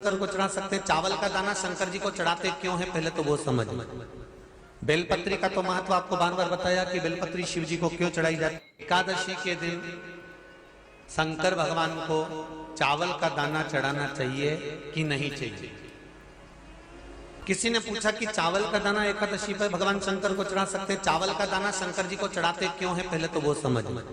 शंकर को चढ़ा सकते हैं। चावल का दाना शंकर जी को चढ़ाते क्यों है, पहले तो वो समझ लें। बेलपत्री का तो महत्व आपको बार बार बताया कि बेलपत्री शिव जी को क्यों चढ़ाई जाती है। एकादशी के दिन शंकर भगवान को चावल का दाना चढ़ाना चाहिए कि नहीं चाहिए। किसी ने पूछा कि चावल का दाना एकादशी पर भगवान शंकर को चढ़ा सकते हैं, चावल का दाना शंकर जी को चढ़ाते क्यों है, पहले तो वो समझ लें।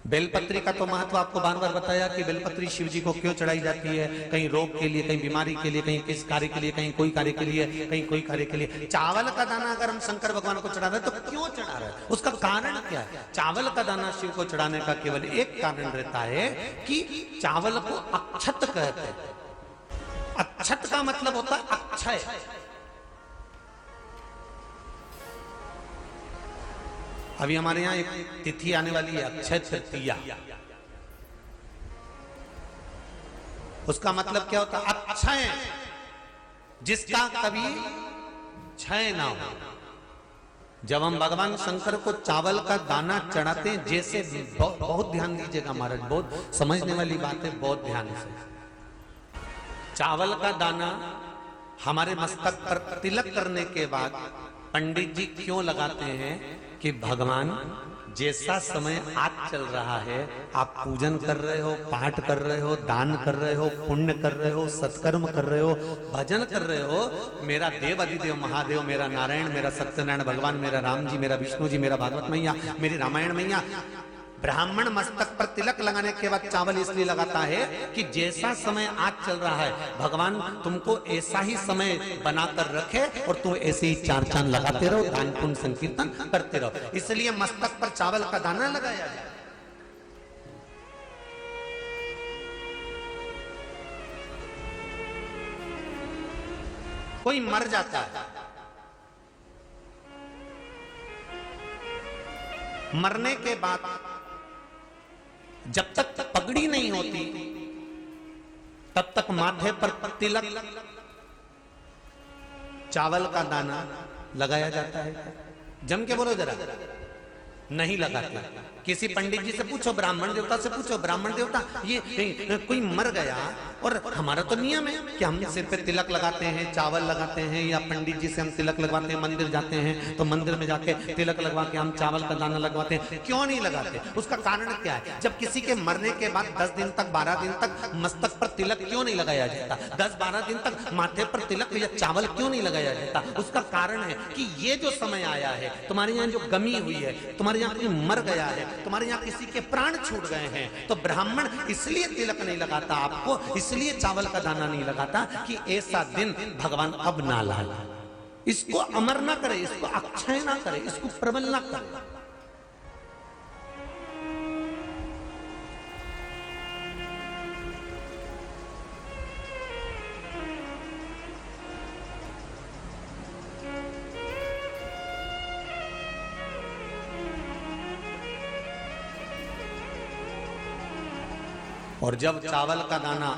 बेलपत्री का तो महत्व आपको बार बार बताया कि बेलपत्री शिव जी को क्यों चढ़ाई जाती है, कहीं रोग के लिए, कहीं बीमारी के लिए, कहीं किस कार्य के लिए, कहीं कोई कार्य के लिए, कहीं कोई कार्य के लिए। चावल का दाना अगर हम शंकर भगवान को चढ़ा रहे हैं तो क्यों चढ़ा रहे हैं, उसका कारण क्या है। चावल का दाना शिव को चढ़ाने का केवल एक कारण रहता है कि चावल को अक्षत कहते हैं। अक्षत का मतलब होता है अक्षय। अभी हमारे यहाँ एक तिथि आने वाली है, अक्षय तृतीया। उसका मतलब क्या होता है, अक्षय, जिसका कभी क्षय ना हो। जब हम भगवान शंकर को चावल का दाना चढ़ाते हैं, जैसे बहुत ध्यान दीजिएगा महाराज, बहुत समझने वाली बात है, बहुत ध्यान से। चावल का दाना हमारे मस्तक पर तिलक करने के बाद पंडित जी क्यों लगाते हैं कि भगवान जैसा समय आज चल रहा है, आप पूजन कर रहे हो, पाठ कर रहे हो, दान कर रहे हो, पुण्य कर रहे हो, सत्कर्म कर रहे हो, भजन कर रहे हो, मेरा देव अधिदेव महादेव, मेरा नारायण, मेरा सत्यनारायण भगवान, मेरा राम जी, मेरा विष्णु जी, मेरा भागवत मैया, मेरी रामायण मैया। ब्राह्मण मस्तक पर तिलक लगाने के बाद चावल इसलिए लगाता है कि जैसा समय आज चल रहा है, भगवान तुमको ऐसा ही समय बनाकर रखे और तुम ऐसे ही चार चांद लगाते रहो, दान पुण्य संकीर्तन करते रहो, इसलिए मस्तक पर चावल का दाना लगाया जाए। कोई मर जाता है, मरने के बाद जब तक पगड़ी नहीं होती तब तक माथे पर तिलक, चावल का दाना लगाया जाता है। जम के बोलो जरा, नहीं लगाते। किसी पंडित जी से पूछो, ब्राह्मण देवता से पूछो, ब्राह्मण देवता ये कोई मर गया, और हमारा तो नियम है कि हम सिर पे तिलक लगाते हैं, चावल लगाते हैं, या पंडित जी से हम तिलक लगवाते हैं, मंदिर जाते हैं तो मंदिर में जाके तिलक लगवा के हम चावल का दाना लगवाते हैं। क्यों नहीं लगाते, उसका कारण क्या है। जब किसी के मरने के बाद 10 दिन तक, 12 दिन तक मस्तक पर तिलक क्यों नहीं लगाया जाता, 10-12 दिन तक माथे पर तिलक या चावल क्यों नहीं लगाया जाता, उसका कारण है कि ये जो समय आया है, तुम्हारे यहाँ जो गमी हुई है, तुम्हारे यहाँ कोई मर गया है, तुम्हारे यहाँ किसी के प्राण छूट गए हैं, तो ब्राह्मण इसलिए तिलक नहीं लगाता आपको, इसलिए चावल का दाना नहीं लगाता कि ऐसा दिन भगवान अब ना लाए, इसको अमर ना करे, इसको अक्षय ना करे, इसको प्रबल ना करे। और जब चावल का दाना,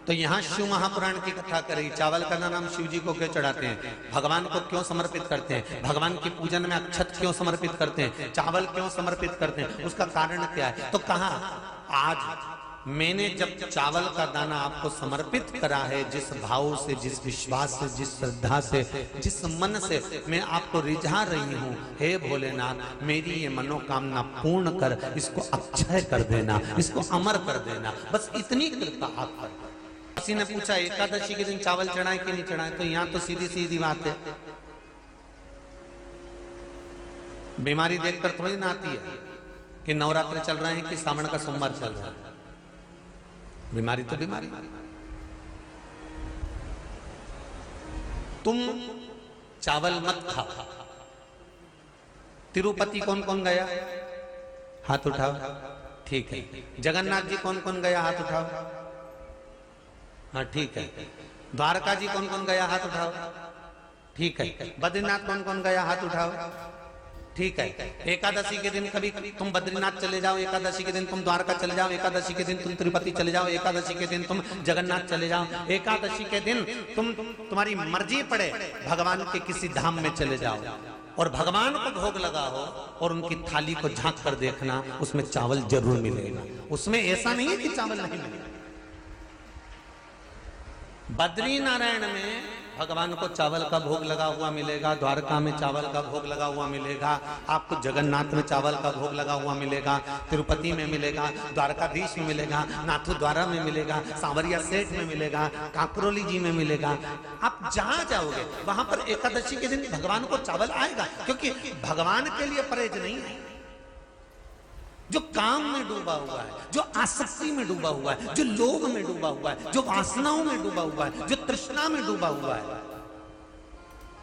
तो यहां शिव महापुराण की कथा करेगी, चावल का दाना हम शिव जी को क्यों चढ़ाते हैं, भगवान को क्यों समर्पित करते हैं, भगवान की पूजन में अक्षत क्यों समर्पित करते हैं, चावल क्यों समर्पित करते हैं, उसका कारण क्या है। तो कहा, आज मैंने जब चावल का दाना आपको समर्पित करा है, जिस भाव से, जिस विश्वास से, जिस श्रद्धा से, जिस मन से मैं आपको रिझा रही हूं, हे भोलेनाथ मेरी ये मनोकामना पूर्ण कर, इसको अक्षय कर देना, इसको अमर कर देना, बस इतनी कृपा आप कर। किसी ने पूछा एकादशी के दिन चावल चढ़ाए कि नहीं चढ़ाए, तो यहां तो सीधी सीधी बात है, बीमारी देखकर थोड़ी ना आती है कि नवरात्र चल रहे हैं कि सावन का सोमवार चल रहा है, बीमारी तो बीमारी। तुम चावल मत खाओ। तिरुपति कौन कौन गया, हाथ उठाओ, ठीक है। जगन्नाथ जी कौन कौन गया, हाथ उठाओ, हाँ ठीक है। द्वारका जी कौन कौन गया, हाथ उठाओ, ठीक है। बद्रीनाथ कौन कौन गया, हाथ उठाओ, ठीक है। एकादशी के दिन कभी तुम बद्रीनाथ चले जाओ, एकादशी के दिन तुम द्वारका चले जाओ, एकादशी के दिन तुम तिरुपति चले जाओ, एकादशी के दिन तुम जगन्नाथ चले जाओ, एकादशी के दिन तुम्हारी मर्जी पड़े भगवान के किसी धाम में चले जाओ, और भगवान को भोग लगा हो और उनकी थाली को झांक कर देखना, उसमें चावल जरूर मिलेगा, उसमें ऐसा नहीं है कि चावल नहीं मिलेगा। बद्री नारायण में भगवान को चावल का भोग लगा हुआ मिलेगा, द्वारका में चावल का भोग लगा हुआ मिलेगा, आपको जगन्नाथ में चावल का भोग लगा हुआ मिलेगा, तिरुपति में मिलेगा, द्वारकाधीश में मिलेगा, नाथू द्वारा में मिलेगा, सांवरिया सेठ में मिलेगा, काकरोली जी में मिलेगा। आप जहां जाओगे वहां पर एकादशी के दिन भगवान को चावल आएगा, क्योंकि भगवान के लिए परहेज नहीं है। जो काम में डूबा हुआ है, जो आसक्ति में डूबा हुआ है, जो लोभ में डूबा हुआ है, जो वासनाओं में डूबा हुआ है, जो तृष्णा में डूबा हुआ है,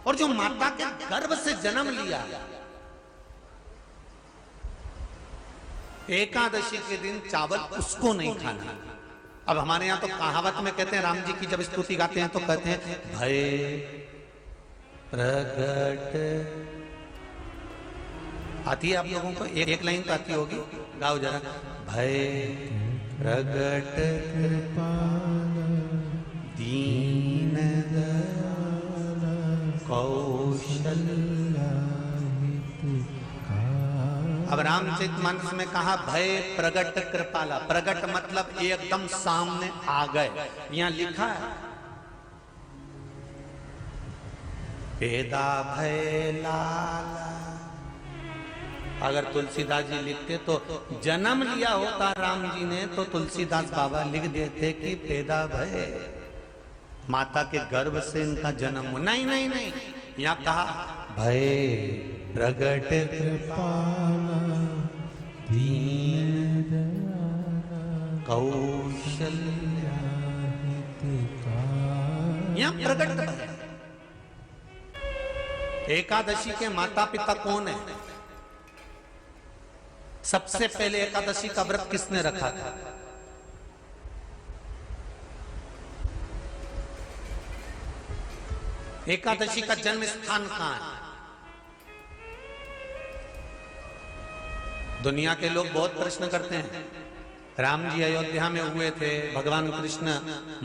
और जो माता के गर्भ से जन्म लिया, एकादशी के दिन चावल उसको नहीं खाना। अब हमारे यहां तो कहावत में कहते हैं, राम जी की जब स्तुति गाते हैं तो कहते हैं, भय प्रगट, आती है आप लोगों को? एक लाइन तो आती होगी, गाओ जरा। भय प्रगट दीन कौशल्या। अब रामचरितमानस में कहा भय प्रगट कृपाला। प्रगट मतलब एकदम सामने आ गए। यहां लिखा है पेदा भय लाला। अगर तुलसीदास जी लिखते तो जन्म लिया होता राम जी ने, तो तुलसीदास बाबा लिख देते कि पैदा भय, माता के गर्भ से इनका जन्म हो। नहीं नहीं नहीं, यहाँ कहा भय प्रगट कृपाला दीन कौशल्या। यहाँ प्रगट भय। एकादशी के माता पिता कौन है? सबसे पहले एकादशी का व्रत किसने रखा था? एकादशी का जन्म स्थान कहां है? दुनिया के लोग बहुत प्रश्न करते हैं, राम जी अयोध्या में हुए थे, भगवान कृष्ण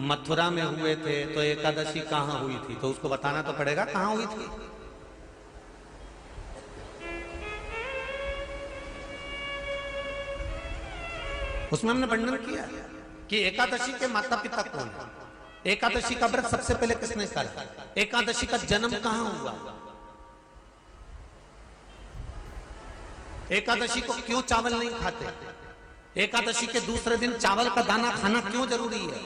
मथुरा में हुए थे, तो एकादशी कहां हुई थी? तो उसको बताना तो पड़ेगा कहां हुई थी। उसमें हमने वर्णन किया कि एकादशी के माता पिता कौन है, एकादशी का व्रत सबसे पहले किसने करा, एकादशी का जन्म कहां हुआ, एकादशी को क्यों चावल नहीं खाते, एकादशी के दूसरे दिन चावल का दाना खाना क्यों जरूरी है।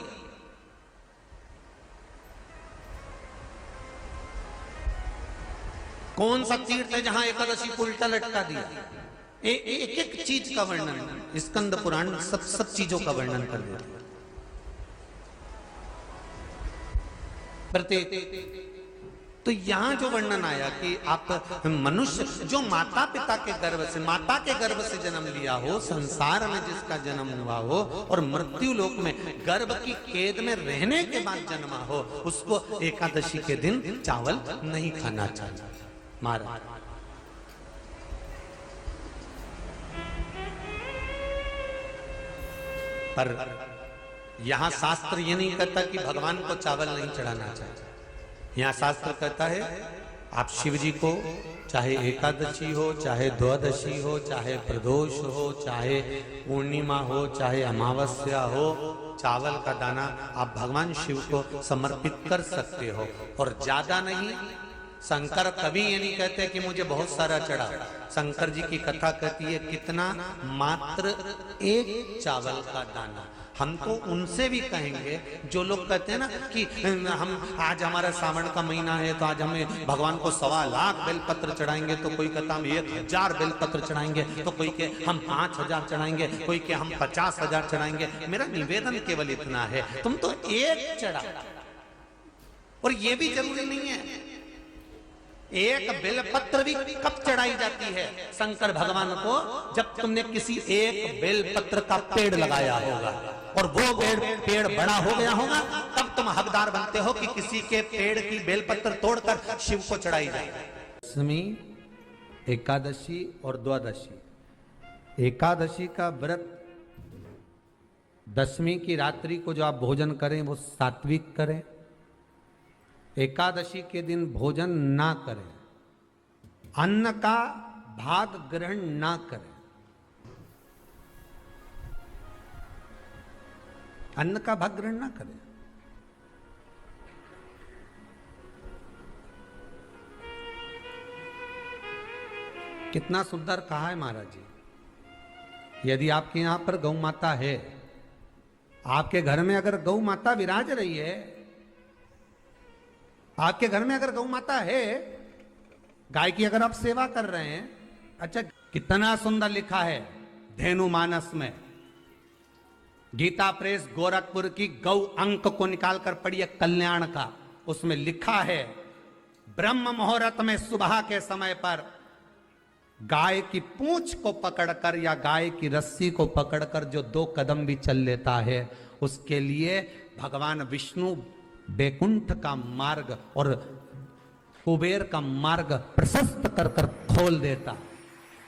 कौन सा तीर्थ है जहां एकादशी को उल्टा लटका दिया। एक एक चीज का वर्णन स्कंद पुराण सब चीजों का वर्णन कर देता है। प्रत्येक तो यहां जो वर्णन आया कि आप मनुष्य जो माता पिता के गर्भ से, माता के गर्भ से जन्म लिया हो, संसार में जिसका जन्म हुआ हो और मृत्यु लोक में गर्भ की कैद में रहने के बाद जन्मा हो, उसको एकादशी के दिन चावल नहीं खाना चाहिए। महाराज पर यहां शास्त्र ये नहीं कहता कि भगवान को चावल नहीं चढ़ाना चाहिए। यहां शास्त्र कहता है आप शिव जी को चाहे एकादशी हो, चाहे द्वादशी हो, चाहे प्रदोष हो, चाहे पूर्णिमा हो, चाहे अमावस्या हो, चावल का दाना आप भगवान शिव को समर्पित कर सकते हो। और ज्यादा नहीं, शंकर कभी ये नहीं कहते कि मुझे बहुत सारा चढ़ा। शंकर जी की कथा कहती है कितना, मात्र एक चावल का दाना। हम तो उनसे भी कहेंगे जो लोग कहते हैं ना कि हम आज हमारा सावन का महीना है तो आज हमें भगवान को 1.25 लाख बेलपत्र चढ़ाएंगे, तो कोई कहता हम 1000 बेलपत्र चढ़ाएंगे, तो कोई के हम 5000 चढ़ाएंगे, कोई के हम 50,000 चढ़ाएंगे। मेरा निवेदन केवल इतना है, तुम तो एक चढ़ा। और ये भी जरूरी नहीं है, एक बेलपत्र भी कब चढ़ाई जाती है शंकर भगवान को, जब तुमने किसी एक बेलपत्र का पेड़ लगाया होगा और वो पेड़ बड़ा हो गया होगा, तब तुम हकदार बनते हो कि किसी के पेड़ की बेलपत्र तोड़कर शिव को चढ़ाई जाए। दशमी, एकादशी और द्वादशी। एकादशी का व्रत, दशमी की रात्रि को जो आप भोजन करें वो सात्विक करें। एकादशी के दिन भोजन ना करें, अन्न का भाग ग्रहण ना करें। अन्न का भाग ग्रहण ना करें। कितना सुंदर कहा है महाराज जी। यदि आपके यहां पर गौ माता है, आपके घर में अगर गौ माता विराज रही है, आपके घर में अगर गौ माता है, गाय की अगर आप सेवा कर रहे हैं, अच्छा कितना सुंदर लिखा है धेनु मानस में, गीता प्रेस गोरखपुर की गौ अंक को निकालकर पढ़िए कल्याण का, उसमें लिखा है ब्रह्म मुहूर्त में सुबह के समय पर गाय की पूंछ को पकड़कर या गाय की रस्सी को पकड़कर जो 2 कदम भी चल लेता है, उसके लिए भगवान विष्णु बैकुंठ का मार्ग और कुबेर का मार्ग प्रशस्त कर कर खोल देता।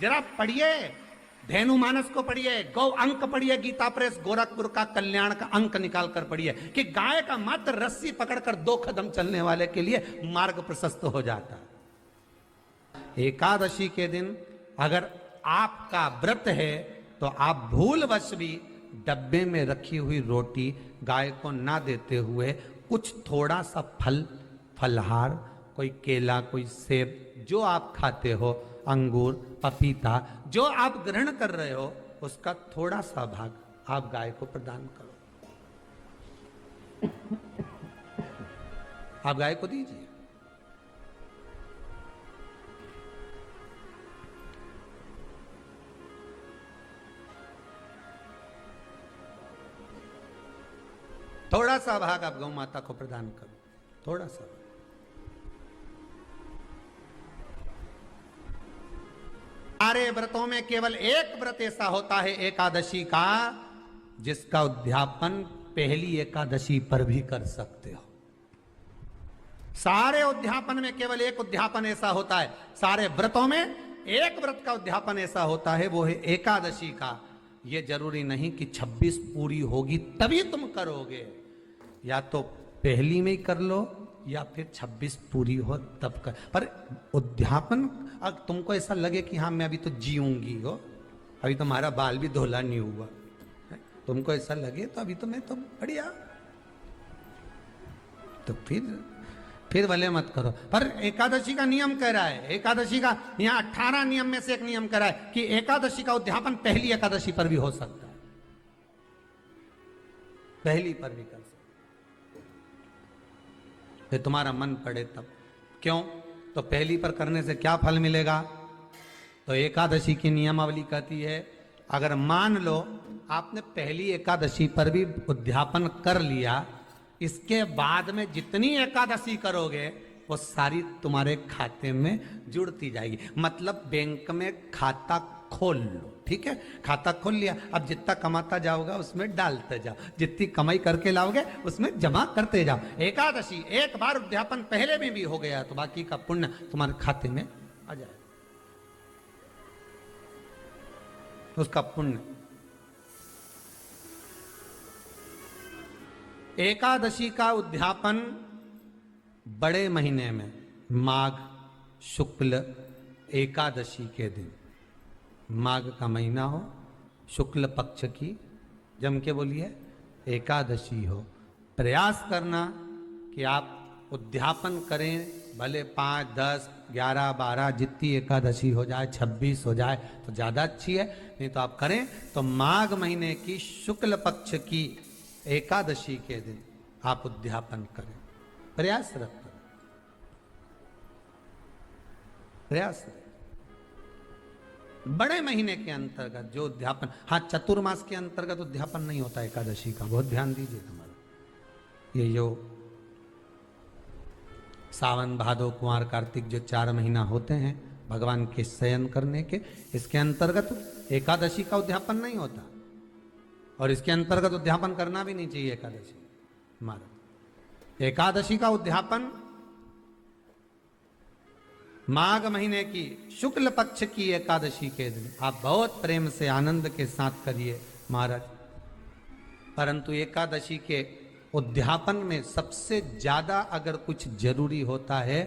जरा पढ़िए धेनु मानस को पढ़िए, गौ अंक पढ़िए, गीता प्रेस गोरखपुर का कल्याण का अंक निकाल कर पढ़िए कि गाय का मात्र रस्सी पकड़कर 2 कदम चलने वाले के लिए मार्ग प्रशस्त हो जाता है। एकादशी के दिन अगर आपका व्रत है तो आप भूलवश भी डब्बे में रखी हुई रोटी गाय को ना देते हुए कुछ थोड़ा सा फल, फलहार, कोई केला, कोई सेब, जो आप खाते हो, अंगूर, पपीता, जो आप ग्रहण कर रहे हो, उसका थोड़ा सा भाग आप गाय को प्रदान करो, आप गाय को दीजिए। थोड़ा सा भाग आप गौ माता को प्रदान करो, थोड़ा सा। सारे व्रतों में केवल एक व्रत ऐसा होता है एकादशी का, जिसका उद्यापन पहली एकादशी पर भी कर सकते हो। सारे उद्यापन में केवल एक उद्यापन ऐसा होता है, सारे व्रतों में एक व्रत का उद्यापन ऐसा होता है, वो है एकादशी का। ये जरूरी नहीं कि 26 पूरी होगी तभी तुम करोगे, या तो पहली में ही कर लो या फिर 26 पूरी हो तब कर। पर उद्यापन अगर तुमको ऐसा लगे कि हाँ मैं अभी तो जीऊंगी हो, अभी तो हमारा बाल भी धोला नहीं हुआ, तुमको ऐसा लगे तो अभी तो मैं तो बढ़िया, तो फिर भले मत करो। पर एकादशी का नियम कह रहा है, एकादशी का यहाँ 18 नियम में से एक नियम कह रहा है कि एकादशी का उद्यापन पहली एकादशी पर भी हो सकता है, पहली पर भी कर सकते, फिर तुम्हारा मन पड़े तब। क्यों? तो पहली पर करने से क्या फल मिलेगा? तो एकादशी की नियमावली कहती है अगर मान लो आपने पहली एकादशी पर भी उद्यापन कर लिया, इसके बाद में जितनी एकादशी करोगे वो सारी तुम्हारे खाते में जुड़ती जाएगी। मतलब बैंक में खाता खोल लो, ठीक है, खाता खोल लिया, अब जितना कमाता जाओगा उसमें डालते जाओ, जितनी कमाई करके लाओगे उसमें जमा करते जाओ। एकादशी एक बार उद्यापन पहले में भी हो गया तो बाकी का पुण्य तुम्हारे खाते में आ जाए, उसका पुण्य। एकादशी का उद्यापन बड़े महीने में माघ शुक्ल एकादशी के दिन, माघ का महीना हो, शुक्ल पक्ष की, जम के बोलिए, एकादशी हो, प्रयास करना कि आप उद्यापन करें, भले 5, 10, 11, 12 जितनी एकादशी हो जाए, 26 हो जाए तो ज़्यादा अच्छी है, नहीं तो आप करें तो माघ महीने की शुक्ल पक्ष की एकादशी के दिन आप उद्यापन करें, प्रयासरत करें, प्रयासरत। बड़े महीने के अंतर्गत जो उद्यापन, हाँ चतुर्मास के अंतर्गत उद्यापन नहीं होता एकादशी का, बहुत ध्यान दीजिए तुम्हारा। ये जो सावन भादो कुंवर कार्तिक जो 4 महीना होते हैं भगवान के शयन करने के, इसके अंतर्गत एकादशी का उद्यापन नहीं होता, और इसके अंतर्गत उद्यापन करना भी नहीं चाहिए एकादशी हमारा। एकादशी का उद्यापन माघ महीने की शुक्ल पक्ष की एकादशी के दिन आप बहुत प्रेम से आनंद के साथ करिए महाराज। परंतु एकादशी के उद्यापन में सबसे ज्यादा अगर कुछ जरूरी होता है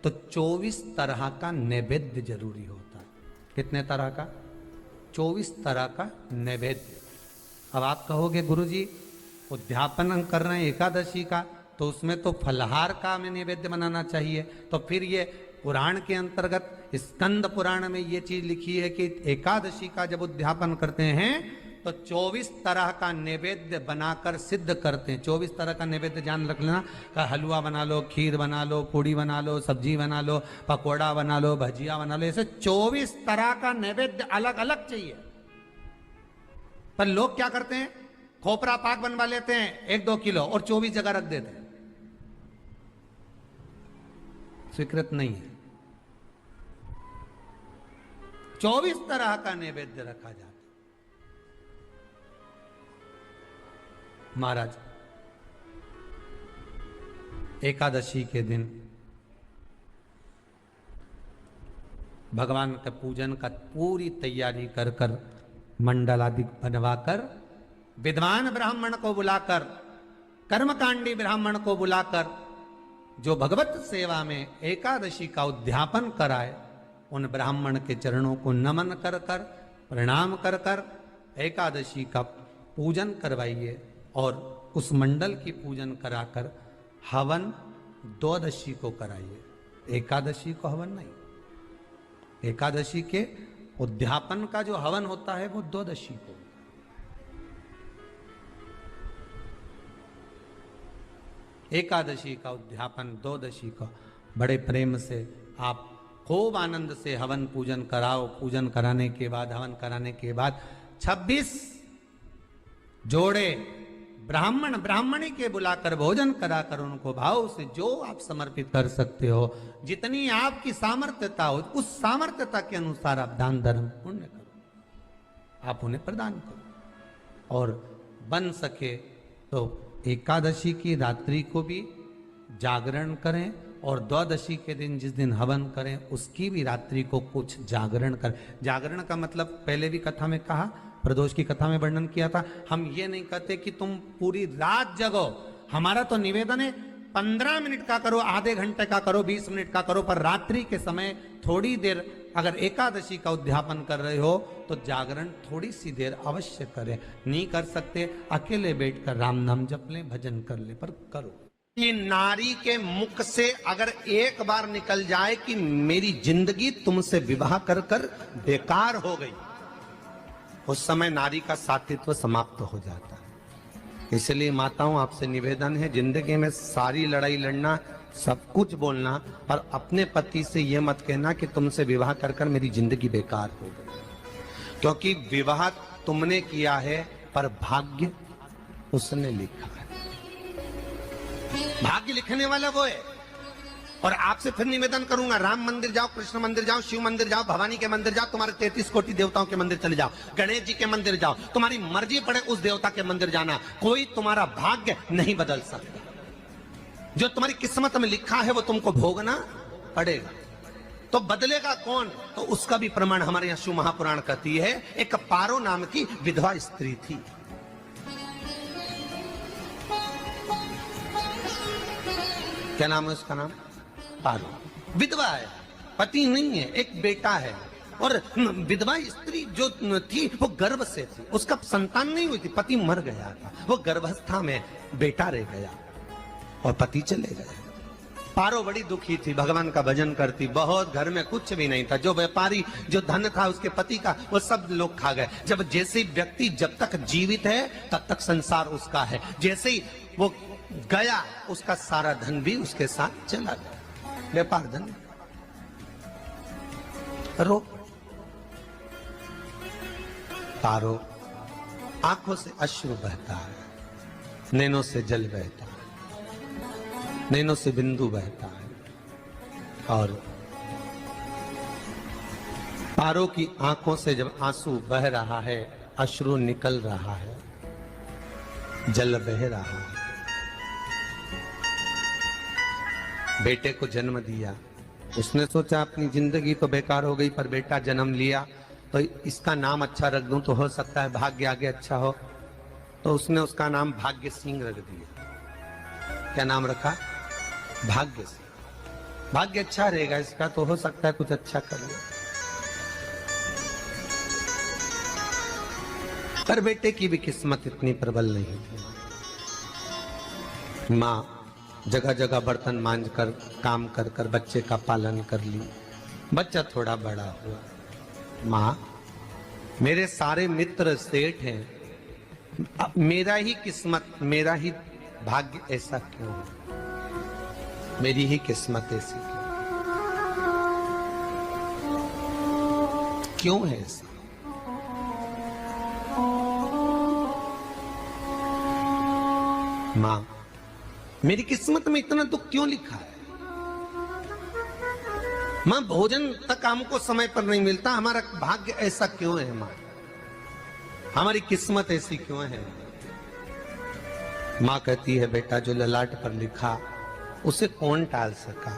तो 24 तरह का नैवेद्य जरूरी होता है। कितने तरह का? 24 तरह का नैवेद्य। अब आप कहोगे गुरुजी उद्यापन हम कर रहे हैं एकादशी का, तो उसमें तो फलहार का हमें नैवेद्य बनाना चाहिए, तो फिर ये पुराण के अंतर्गत स्कंद पुराण में ये चीज लिखी है कि एकादशी का जब उद्यापन करते हैं तो 24 तरह का नैवेद्य बनाकर सिद्ध करते हैं। 24 तरह का नैवेद्य जान रख लेना, का हलवा बना लो, खीर बना लो, पूड़ी बना लो, सब्जी बना लो, पकोड़ा बना लो, भजिया बना लो, ऐसे 24 तरह का नैवेद्य अलग अलग चाहिए। पर लोग क्या करते हैं, खोपरा पाक बनवा लेते हैं 1-2 किलो और 24 जगह रख देते हैं। स्वीकृत नहीं है। 24 तरह का नैवेद्य रखा जाता है। महाराज एकादशी के दिन भगवान के पूजन का पूरी तैयारी कर कर मंडल आदि बनवाकर विद्वान ब्राह्मण को बुलाकर, कर्मकांडी ब्राह्मण को बुलाकर जो भगवत सेवा में एकादशी का उद्यापन कराए, उन ब्राह्मण के चरणों को नमन कर कर, प्रणाम कर कर एकादशी का पूजन करवाइए और उस मंडल की पूजन कराकर हवन द्वादशी को कराइए। एकादशी को हवन नहीं, एकादशी के उद्यापन का जो हवन होता है वो द्वादशी को। एकादशी का उद्यापन द्वादशी को बड़े प्रेम से आप खूब आनंद से हवन पूजन कराओ। पूजन कराने के बाद, हवन कराने के बाद 26 जोड़े ब्राह्मण ब्राह्मणी के बुलाकर भोजन कराकर उनको भाव से जो आप समर्पित कर सकते हो, जितनी आपकी सामर्थ्यता हो, उस सामर्थ्यता के अनुसार आप दान धर्म पुण्य करो, आप उन्हें प्रदान करो। और बन सके तो एकादशी की रात्रि को भी जागरण करें और द्वादशी के दिन जिस दिन हवन करें उसकी भी रात्रि को कुछ जागरण करें। जागरण का मतलब पहले भी कथा में कहा, प्रदोष की कथा में वर्णन किया था। हम ये नहीं कहते कि तुम पूरी रात जगो, हमारा तो निवेदन है 15 मिनट का करो, आधे घंटे का करो, 20 मिनट का करो, पर रात्रि के समय थोड़ी देर अगर एकादशी का उद्यापन कर रहे हो तो जागरण थोड़ी सी देर अवश्य करें। नहीं कर सकते अकेले बैठकर राम नाम जप लें, भजन कर ले, पर करो। ये नारी के मुख से अगर एक बार निकल जाए कि मेरी जिंदगी तुमसे विवाह कर कर बेकार हो गई, उस समय नारी का साथित्व समाप्त हो जाता है। इसलिए माताओं आपसे निवेदन है, जिंदगी में सारी लड़ाई लड़ना, सब कुछ बोलना, पर अपने पति से यह मत कहना कि तुमसे विवाह कर कर मेरी जिंदगी बेकार हो गई, क्योंकि विवाह तुमने किया है पर भाग्य उसने लिखा है। भाग्य लिखने वाला वो है। और आपसे फिर निवेदन करूंगा, राम मंदिर जाओ, कृष्ण मंदिर जाओ, शिव मंदिर जाओ, भवानी के मंदिर जाओ, तुम्हारे 33 कोटि देवताओं के मंदिर चले जाओ, गणेश जी के मंदिर जाओ, तुम्हारी मर्जी पड़े उस देवता के मंदिर जाना, कोई तुम्हारा भाग्य नहीं बदल सकता। जो तुम्हारी किस्मत में लिखा है वो तुमको भोगना पड़ेगा। तो बदलेगा कौन? तो उसका भी प्रमाण हमारे यहां शिव महापुराण कहती है। एक पारो नाम की विधवा स्त्री थी। क्या नाम है उसका? नाम पारो। विधवा है, पति नहीं है, एक बेटा है। और विधवा स्त्री जो थी वो गर्भ से थी, उसका संतान नहीं हुई थी, पति मर गया था, वो गर्भावस्था में बेटा रह गया और पति चले गए। पारो बड़ी दुखी थी, भगवान का भजन करती बहुत, घर में कुछ भी नहीं था, जो व्यापारी जो धन था उसके पति का वो सब लोग खा गए। जब जैसे व्यक्ति जब तक जीवित है तब तक संसार उसका है, जैसे ही वो गया उसका सारा धन भी उसके साथ चला गया, व्यापार धन। रो पारो आंखों से अश्रु बहता है, नैनों से जल बहता है, नैनों से बिंदु बहता है। और पारो की आंखों से जब आंसू बह रहा है, अश्रु निकल रहा है, जल बह रहा है। बेटे को जन्म दिया, उसने सोचा अपनी जिंदगी तो बेकार हो गई, पर बेटा जन्म लिया तो इसका नाम अच्छा रख दूं तो हो सकता है भाग्य आगे अच्छा हो। तो उसने उसका नाम भाग्य सिंह रख दिया। क्या नाम रखा? भाग्य सिंह। भाग्य अच्छा रहेगा इसका, तो हो सकता है कुछ अच्छा कर ले। पर बेटे की भी किस्मत इतनी प्रबल नहीं थी। मां जगह जगह बर्तन मांज कर काम कर कर बच्चे का पालन कर ली। बच्चा थोड़ा बड़ा हुआ, माँ मेरे सारे मित्र सेठ हैं, अब मेरा ही किस्मत, मेरा ही भाग्य ऐसा क्यों है, मेरी ही किस्मत ऐसी क्यों है ऐसा? माँ मेरी किस्मत में इतना दुख क्यों लिखा है? माँ भोजन तक हमको समय पर नहीं मिलता, हमारा भाग्य ऐसा क्यों है? माँ हमारी किस्मत ऐसी क्यों है? माँ कहती है बेटा जो ललाट पर लिखा उसे कौन टाल सका।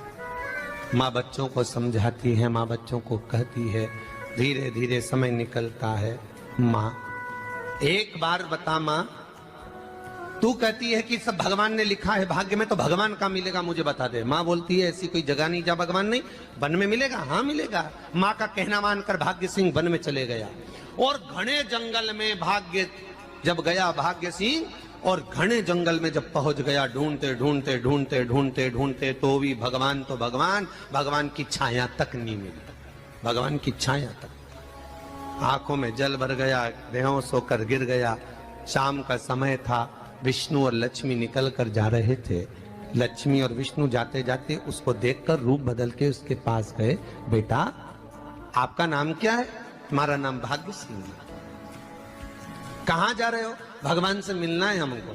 माँ बच्चों को समझाती है, माँ बच्चों को कहती है, धीरे धीरे समय निकलता है। माँ एक बार बता माँ, तू कहती है कि सब भगवान ने लिखा है भाग्य में, तो भगवान का मिलेगा मुझे बता दे। माँ बोलती है ऐसी कोई जगह नहीं जहाँ भगवान नहीं, वन में मिलेगा। हाँ मिलेगा। माँ का कहना मानकर भाग्य सिंह वन में चले गया और घने जंगल में भाग्य जब गया भाग्य सिंह, और घने जंगल में जब पहुंच गया, ढूंढते ढूंढते ढूंढते ढूंढते ढूंढते तो भी भगवान तो भगवान, भगवान की छाया तक नहीं मिली, भगवान की छाया तक। आंखों में जल भर गया, बेहोश होकर गिर गया। शाम का समय था, विष्णु और लक्ष्मी निकल कर जा रहे थे। लक्ष्मी और विष्णु जाते जाते उसको देखकर रूप बदल के उसके पास गए। बेटा आपका नाम क्या है? तुम्हारा नाम भाग्य सिंह है। कहाँ जा रहे हो? भगवान से मिलना है हमको।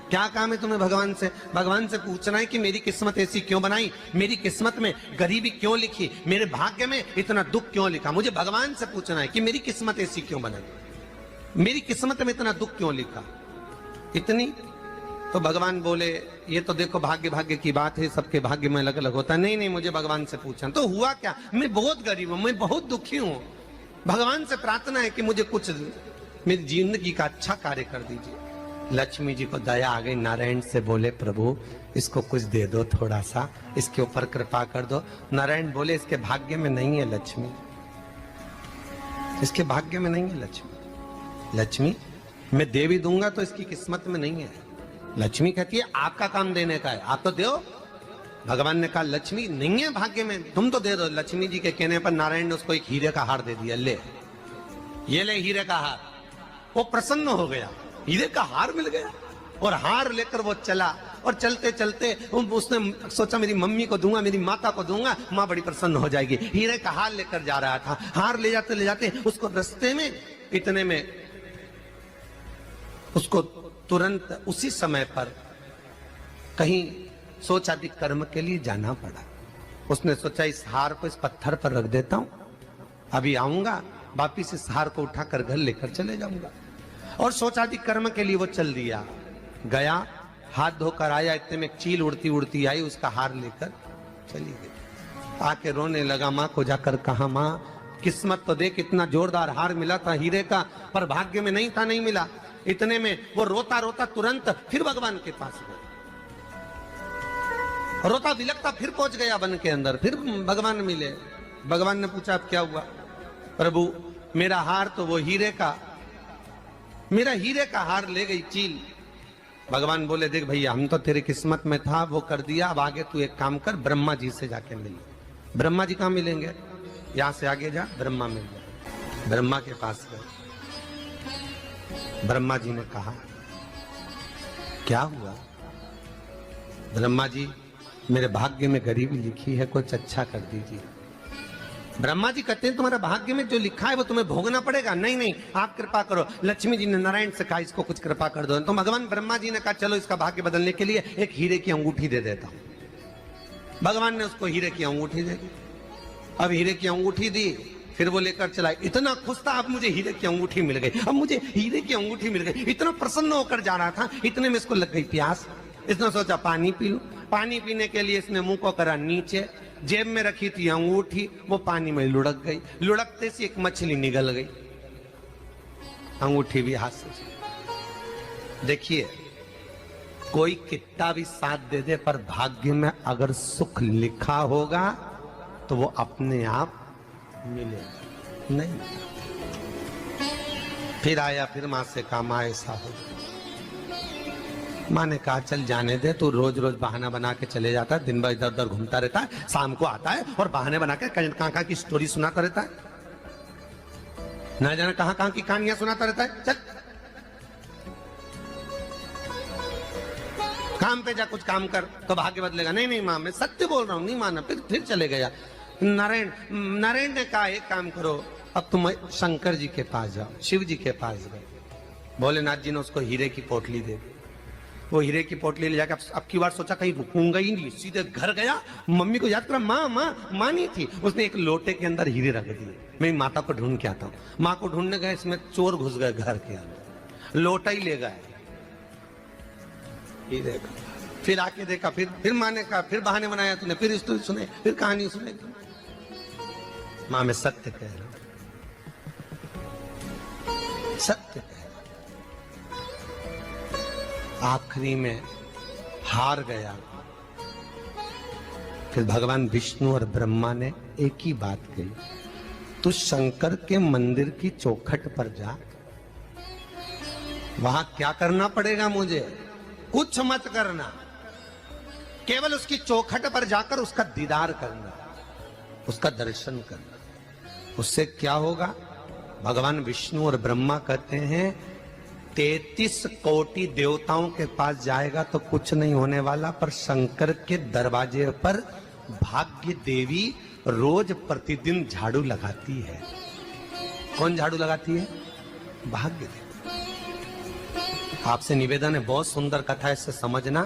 क्या काम है तुम्हें भगवान से? भगवान से पूछना है कि मेरी किस्मत ऐसी क्यों बनाई, मेरी किस्मत में गरीबी क्यों लिखी, मेरे भाग्य में इतना दुख क्यों लिखा। मुझे भगवान से पूछना है कि मेरी किस्मत ऐसी क्यों बनाई, मेरी किस्मत में इतना दुख क्यों लिखा। इतनी तो भगवान बोले ये तो देखो भाग्य भाग्य की बात है, सबके भाग्य में अलग अलग होता है। नहीं नहीं मुझे भगवान से पूछना। तो हुआ क्या? मैं बहुत गरीब हूं, मैं बहुत दुखी हूं, भगवान से प्रार्थना है कि मुझे कुछ मेरी जिंदगी का अच्छा कार्य कर दीजिए। लक्ष्मी जी को दया आ गई, नारायण से बोले प्रभु इसको कुछ दे दो, थोड़ा सा इसके ऊपर कृपा कर दो। नारायण बोले इसके भाग्य में नहीं है लक्ष्मी, इसके भाग्य में नहीं है लक्ष्मी। लक्ष्मी मैं देवी दूंगा तो इसकी किस्मत में नहीं है। लक्ष्मी कहती है आपका काम देने का है, आप तो दो। भगवान ने कहा लक्ष्मी नहीं है भाग्य में, तुम तो दे दो। लक्ष्मी जी के कहने पर नारायण ने उसको एक हीरे का हार दे दिया। ले ये ले हीरे का हार। वो प्रसन्न हो गया, हीरे का हार मिल गया। और हार लेकर वो चला, और चलते चलते उसने सोचा मेरी मम्मी को दूंगा, मेरी माता को दूंगा, माँ बड़ी प्रसन्न हो जाएगी। हीरे का हार लेकर जा रहा था। हार ले जाते उसको रास्ते में इतने में उसको तुरंत उसी समय पर कहीं सोचादि कर्म के लिए जाना पड़ा। उसने सोचा इस हार को इस पत्थर पर रख देता हूं, अभी आऊंगा वापिस इस हार को उठाकर घर लेकर चले जाऊंगा। और सोचादि कर्म के लिए वो चल दिया। गया, हाथ धोकर आया, इतने में चील उड़ती उड़ती आई, उसका हार लेकर चली गई। आके रोने लगा, माँ को जाकर कहा माँ किस्मत तो देख, इतना जोरदार हार मिला था हीरे का, पर भाग्य में नहीं था, नहीं मिला। इतने में वो रोता रोता तुरंत फिर भगवान के पास गया, रोता बिलखता फिर पहुंच गया वन के अंदर। फिर भगवान मिले। भगवान ने पूछा अब क्या हुआ? प्रभु मेरा हार तो वो हीरे का, मेरा हीरे का हार ले गई चील। भगवान बोले देख भैया हम तो तेरी किस्मत में था, वो कर दिया, अब आगे तू एक काम कर, ब्रह्मा जी से जाके मिल। ब्रह्मा जी कहाँ मिलेंगे? यहां से आगे जा, ब्रह्मा मिल जाए। ब्रह्मा के पास गए। ब्रह्मा जी ने कहा क्या हुआ? ब्रह्मा जी मेरे भाग्य में गरीबी लिखी है, कुछ अच्छा कर दीजिए। ब्रह्मा जी कहते हैं तुम्हारा भाग्य में जो लिखा है वो तुम्हें भोगना पड़ेगा। नहीं नहीं आप कृपा करो। लक्ष्मी जी ने नारायण से कहा इसको कुछ कृपा कर दो। तो भगवान ब्रह्मा जी ने कहा चलो इसका भाग्य बदलने के लिए एक हीरे की अंगूठी दे देता हूं। भगवान ने उसको हीरे की अंगूठी दे दी। अब हीरे की अंगूठी दी, फिर वो लेकर चला। इतना खुश था अब मुझे हीरे की अंगूठी मिल गई, अब मुझे हीरे की अंगूठी मिल गई। इतना प्रसन्न होकर जा रहा था, इतने में इसको लग गई प्यास। इसने सोचा पानी पी लूं। पानी पीने के लिए इसने मुंह को करा नीचे, जेब में रखी थी अंगूठी, वो पानी में लुढ़क गई। लुढ़कते से एक मछली निगल गई, अंगूठी भी हाथ से। देखिए कोई कितना भी साथ दे दे, पर भाग्य में अगर सुख लिखा होगा तो वो अपने आप मिलेगा नहीं। फिर आया, फिर मां से कहा मां ऐसा हो, माँ ने कहा चल जाने दे, तू रोज रोज बहाना बना के चले जाता है, दिन भर इधर उधर घूमता रहता है, शाम को आता है और बहाने बना के कहाँ की स्टोरी सुनाता रहता है, ना जाने कहाँ की कहानियां सुनाता रहता है। चल काम पे जा, कुछ काम कर तो भाग्य बदलेगा। नहीं नहीं माँ, मैं सत्य बोल रहा हूँ, नहीं माना। फिर चले गया। नारायण ने कहा एक काम करो, अब तुम शंकर जी के पास जाओ। शिव जी के पास गए। भोलेनाथ जी ने उसको हीरे की पोटली दे दी। वो हीरे की पोटली ले जाकर अब की बार सोचा कहीं रुकूंगा ही नहीं, सीधे घर गया, मम्मी को याद करा, माँ नहीं थी। उसने एक लोटे के अंदर हीरे रख दिए, मैं माता को ढूंढ के आता हूँ। माँ को ढूंढने गए, इसमें चोर घुस गए घर के अंदर, लोटा ही ले गए। फिर आके देखा, फिर माँ ने कहा, फिर बहाने बनाया तूने, फिर स्टोरी सुने, फिर कहानी सुने। माँ मैं सत्य कह रहा हूं, सत्य कह रहा हूं। आखिरी में हार गया। फिर भगवान विष्णु और ब्रह्मा ने एक ही बात कही, तू शंकर के मंदिर की चौखट पर जा। वहां क्या करना पड़ेगा मुझे? कुछ मत करना, केवल उसकी चौखट पर जाकर उसका दीदार करना, उसका दर्शन करना। उससे क्या होगा? भगवान विष्णु और ब्रह्मा कहते हैं 33 कोटि देवताओं के पास जाएगा तो कुछ नहीं होने वाला, पर शंकर के दरवाजे पर भाग्य देवी रोज प्रतिदिन झाड़ू लगाती है। कौन झाड़ू लगाती है? भाग्य देवी। आपसे निवेदन है, बहुत सुंदर कथा है, इससे समझना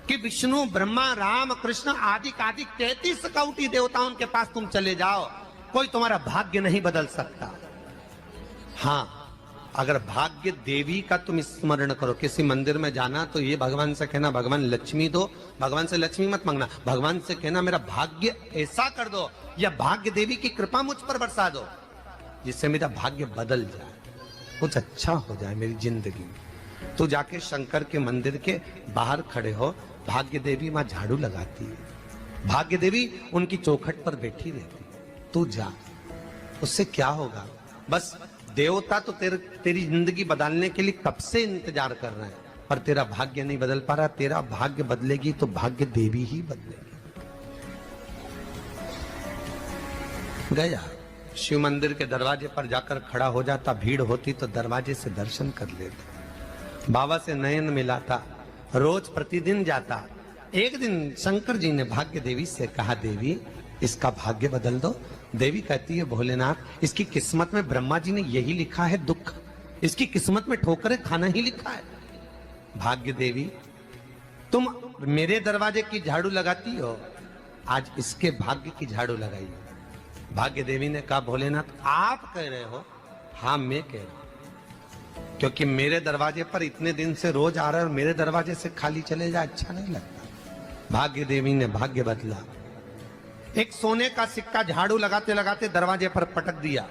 कि विष्णु ब्रह्मा राम कृष्ण आदि 33 कोटि देवताओं के पास तुम चले जाओ, कोई तुम्हारा भाग्य नहीं बदल सकता। हाँ, अगर भाग्य देवी का तुम स्मरण करो, किसी मंदिर में जाना तो ये भगवान से कहना भगवान लक्ष्मी दो, भगवान से लक्ष्मी मत मांगना, भगवान से कहना मेरा भाग्य ऐसा कर दो, या भाग्य देवी की कृपा मुझ पर बरसा दो जिससे मेरा भाग्य बदल जाए, कुछ अच्छा हो जाए मेरी जिंदगी में। तो जाके शंकर के मंदिर के बाहर खड़े हो, भाग्य देवी मां झाड़ू लगाती है, भाग्य देवी उनकी चौखट पर बैठी रहती है। तू जा, उससे क्या होगा? बस देवता तो तेरी जिंदगी बदलने के लिए कब से इंतजार कर रहे हैं, पर तेरा भाग्य नहीं बदल पा रहा। तेरा भाग्य बदलेगी तो भाग्य देवी ही बदलेगी। गया, शिव मंदिर के दरवाजे पर जाकर खड़ा हो जाता, भीड़ होती तो दरवाजे से दर्शन कर लेता, बाबा से नयन मिलाता, रोज प्रतिदिन जाता। एक दिन शंकर जी ने भाग्य देवी से कहा, देवी इसका भाग्य बदल दो। देवी कहती है, भोलेनाथ इसकी किस्मत में ब्रह्मा जी ने यही लिखा है दुख, इसकी किस्मत में ठोकरें खाना ही लिखा है। भाग्य देवी तुम मेरे दरवाजे की झाड़ू लगाती हो, आज इसके भाग्य की झाड़ू लगाई। भाग्य देवी ने कहा, भोलेनाथ आप कह रहे हो? हाँ मैं कह रहा हूं, क्योंकि मेरे दरवाजे पर इतने दिन से रोज आ रहा है और मेरे दरवाजे से खाली चले जाए अच्छा नहीं लगता। भाग्य देवी ने भाग्य बदला। एक सोने का सिक्का झाड़ू लगाते लगाते दरवाजे पर पटक दिया।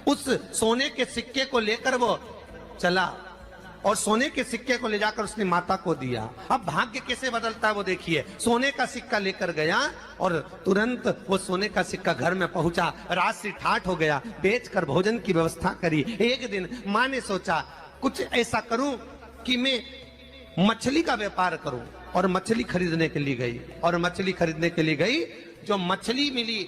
उस सोने के सिक्के को लेकर वो चला और सोने के सिक्के को ले जाकर उसने माता को दिया। अब भाग्य कैसे बदलता है वो देखिए। सोने का सिक्का लेकर गया और तुरंत वो सोने का सिक्का घर में पहुंचा। रात से ठाठ हो गया, बेचकर भोजन की व्यवस्था करी। एक दिन माँ ने सोचा कुछ ऐसा करूं कि मैं मछली का व्यापार करूं, और मछली खरीदने के लिए गई। और मछली खरीदने के लिए गई, जो मछली मिली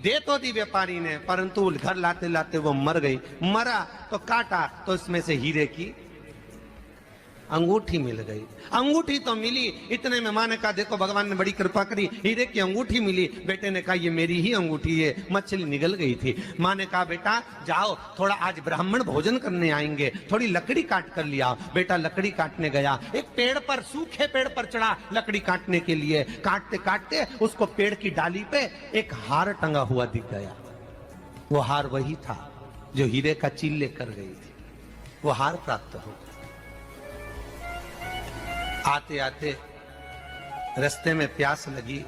दे तो दी व्यापारी ने, परंतु घर लाते लाते वो मर गई। मरा तो काटा तो इसमें से हीरे की अंगूठी मिल गई। अंगूठी तो मिली, इतने में माँ ने कहा देखो भगवान ने बड़ी कृपा करी, हीरे की अंगूठी मिली। बेटे ने कहा ये मेरी ही अंगूठी है। मछली निगल गई थी। माँ ने कहा बेटा जाओ, थोड़ा आज ब्राह्मण भोजन करने आएंगे, थोड़ी लकड़ी काट कर लिया। बेटा लकड़ी काटने गया, एक पेड़ पर, सूखे पेड़ पर चढ़ा लकड़ी काटने के लिए। काटते काटते उसको पेड़ की डाली पे एक हार टंगा हुआ दिख गया। वो हार वही था जो हीरे का चील लेकर गई थी। वो हार प्राप्त हो। आते आते रास्ते में प्यास लगी,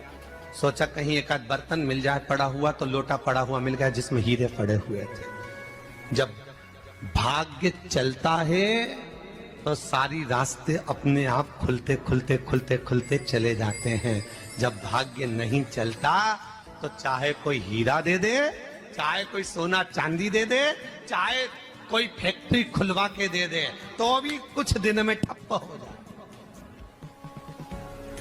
सोचा कहीं एक आध बर्तन मिल जाए, पड़ा हुआ तो लोटा पड़ा हुआ मिल गया जिसमें हीरे पड़े हुए थे। जब भाग्य चलता है तो सारी रास्ते अपने आप खुलते खुलते खुलते खुलते चले जाते हैं। जब भाग्य नहीं चलता तो चाहे कोई हीरा दे दे, चाहे कोई सोना चांदी दे दे, चाहे कोई फैक्ट्री खुलवा के दे दे, तो भी कुछ दिन में ठप्प हो जाए।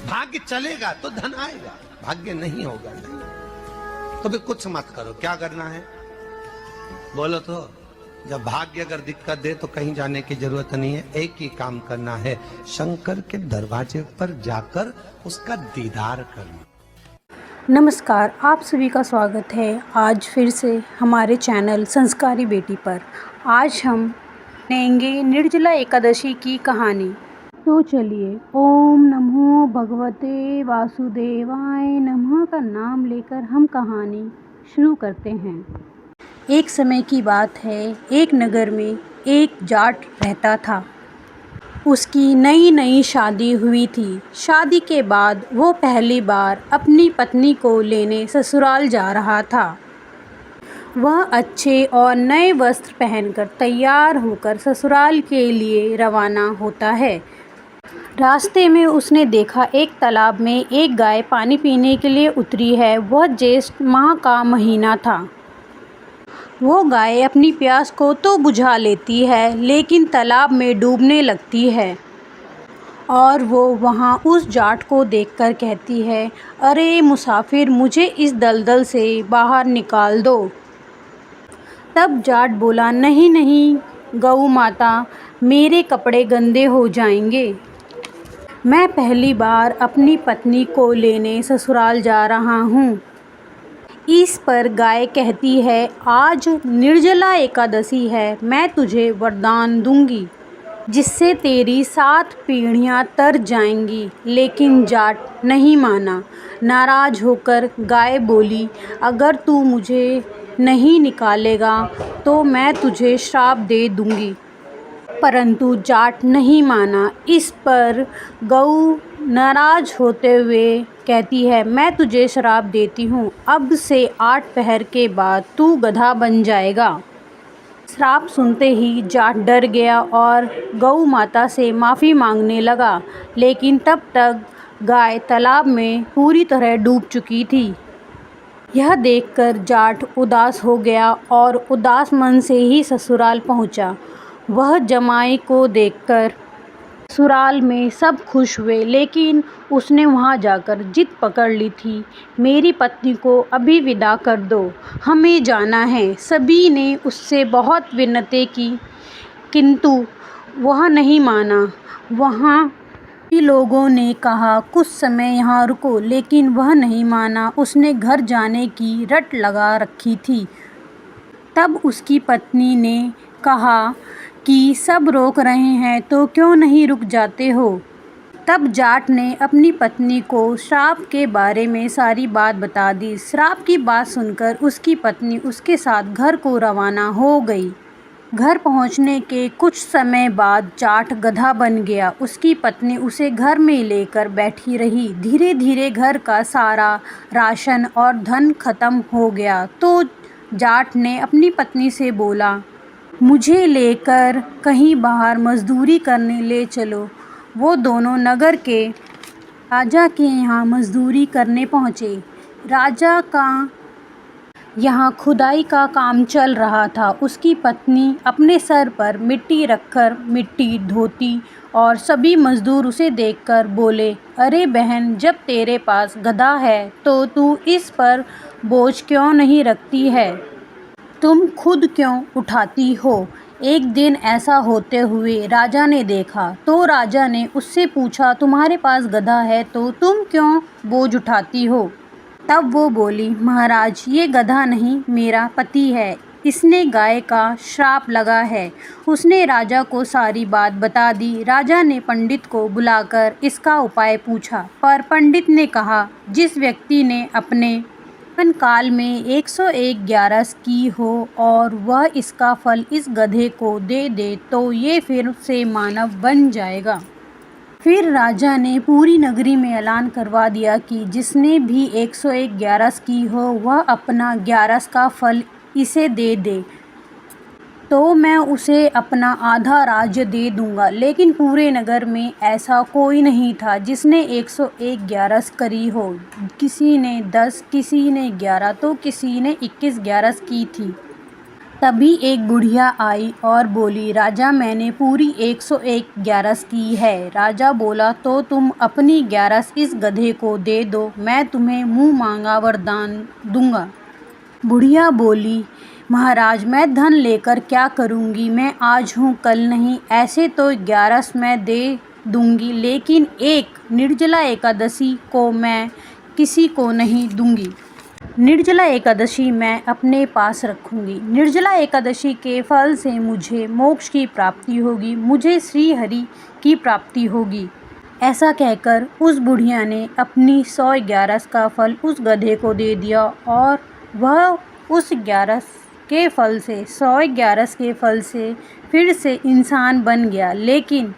भाग्य चलेगा तो धन आएगा, भाग्य नहीं होगा नहीं। तो भी कुछ मत करो, क्या करना है बोलो तो। जब भाग्य अगर दिक्कत दे तो कहीं जाने की जरूरत नहीं है, एक ही काम करना है, शंकर के दरवाजे पर जाकर उसका दीदार करना। नमस्कार, आप सभी का स्वागत है आज फिर से हमारे चैनल संस्कारी बेटी पर। आज हम सुनेंगे निर्जला एकादशी की कहानी। तो चलिए, ओम नमो भगवते वासुदेवाय नमः का नाम लेकर हम कहानी शुरू करते हैं। एक समय की बात है, एक नगर में एक जाट रहता था। उसकी नई नई शादी हुई थी। शादी के बाद वो पहली बार अपनी पत्नी को लेने ससुराल जा रहा था। वह अच्छे और नए वस्त्र पहनकर तैयार होकर ससुराल के लिए रवाना होता है। रास्ते में उसने देखा एक तालाब में एक गाय पानी पीने के लिए उतरी है। वह ज्येष्ठ माह का महीना था। वो गाय अपनी प्यास को तो बुझा लेती है, लेकिन तालाब में डूबने लगती है और वो वहाँ उस जाट को देखकर कहती है, अरे मुसाफिर, मुझे इस दलदल से बाहर निकाल दो। तब जाट बोला, नहीं नहीं गऊ माता, मेरे कपड़े गंदे हो जाएंगे। मैं पहली बार अपनी पत्नी को लेने ससुराल जा रहा हूँ। इस पर गाय कहती है, आज निर्जला एकादशी है, मैं तुझे वरदान दूंगी जिससे तेरी 7 पीढ़ियाँ तर जाएंगी। लेकिन जाट नहीं माना। नाराज होकर गाय बोली, अगर तू मुझे नहीं निकालेगा तो मैं तुझे श्राप दे दूंगी। परंतु जाट नहीं माना। इस पर गऊ नाराज होते हुए कहती है, मैं तुझे श्राप देती हूँ, अब से 8 पहर के बाद तू गधा बन जाएगा। श्राप सुनते ही जाट डर गया और गऊ माता से माफ़ी मांगने लगा, लेकिन तब तक गाय तालाब में पूरी तरह डूब चुकी थी। यह देखकर जाट उदास हो गया और उदास मन से ही ससुराल पहुँचा। वह जमाई को देखकर ससुराल में सब खुश हुए, लेकिन उसने वहां जाकर जिद पकड़ ली थी, मेरी पत्नी को अभी विदा कर दो, हमें जाना है। सभी ने उससे बहुत विनती की, किंतु वह नहीं माना। वहाँ के लोगों ने कहा, कुछ समय यहाँ रुको, लेकिन वह नहीं माना। उसने घर जाने की रट लगा रखी थी। तब उसकी पत्नी ने कहा कि सब रोक रहे हैं तो क्यों नहीं रुक जाते हो। तब जाट ने अपनी पत्नी को श्राप के बारे में सारी बात बता दी। श्राप की बात सुनकर उसकी पत्नी उसके साथ घर को रवाना हो गई। घर पहुंचने के कुछ समय बाद जाट गधा बन गया। उसकी पत्नी उसे घर में लेकर बैठी रही। धीरे धीरे घर का सारा राशन और धन खत्म हो गया तो जाट ने अपनी पत्नी से बोला, मुझे लेकर कहीं बाहर मजदूरी करने ले चलो। वो दोनों नगर के राजा के यहाँ मजदूरी करने पहुँचे। राजा का यहाँ खुदाई का काम चल रहा था। उसकी पत्नी अपने सर पर मिट्टी रखकर मिट्टी धोती और सभी मजदूर उसे देखकर बोले, अरे बहन, जब तेरे पास गधा है तो तू इस पर बोझ क्यों नहीं रखती है, तुम खुद क्यों उठाती हो। एक दिन ऐसा होते हुए राजा ने देखा तो राजा ने उससे पूछा, तुम्हारे पास गधा है तो तुम क्यों बोझ उठाती हो। तब वो बोली, महाराज, ये गधा नहीं, मेरा पति है, इसने गाय का श्राप लगा है। उसने राजा को सारी बात बता दी। राजा ने पंडित को बुलाकर इसका उपाय पूछा, पर पंडित ने कहा, जिस व्यक्ति ने अपने जीवन काल में 101 ग्यारस की हो और वह इसका फल इस गधे को दे दे तो ये फिर से मानव बन जाएगा। फिर राजा ने पूरी नगरी में ऐलान करवा दिया कि जिसने भी 101 ग्यारस की हो वह अपना ग्यारस का फल इसे दे दे तो मैं उसे अपना आधा राज्य दे दूंगा। लेकिन पूरे नगर में ऐसा कोई नहीं था जिसने 101 ग्यारस करी हो। किसी ने 10, किसी ने 11 तो किसी ने 21 ग्यारस की थी। तभी एक बुढ़िया आई और बोली, राजा मैंने पूरी 101 ग्यारस की है। राजा बोला, तो तुम अपनी ग्यारस इस गधे को दे दो, मैं तुम्हें मुँह मांगा वरदान दूंगा। बुढ़िया बोली, महाराज मैं धन लेकर क्या करूँगी, मैं आज हूँ कल नहीं, ऐसे तो 11 मैं दे दूँगी, लेकिन एक निर्जला एकादशी को मैं किसी को नहीं दूँगी। निर्जला एकादशी मैं अपने पास रखूँगी। निर्जला एकादशी के फल से मुझे मोक्ष की प्राप्ति होगी, मुझे श्री हरि की प्राप्ति होगी। ऐसा कहकर उस बुढ़िया ने अपनी 111 का फल उस गधे को दे दिया और वह उस 11 के फल से 111 के फल से फिर से इंसान बन गया, लेकिन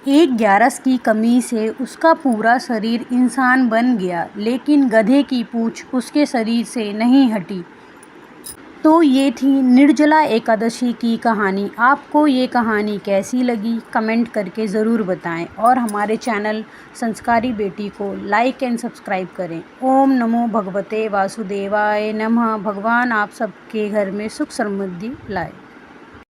एक 11 की कमी से उसका पूरा शरीर इंसान बन गया, लेकिन गधे की पूंछ उसके शरीर से नहीं हटी। तो ये थी निर्जला एकादशी की कहानी। आपको ये कहानी कैसी लगी कमेंट करके ज़रूर बताएं और हमारे चैनल संस्कारी बेटी को लाइक एंड सब्सक्राइब करें। ओम नमो भगवते वासुदेवाय नमः। भगवान आप सबके घर में सुख समृद्धि लाए।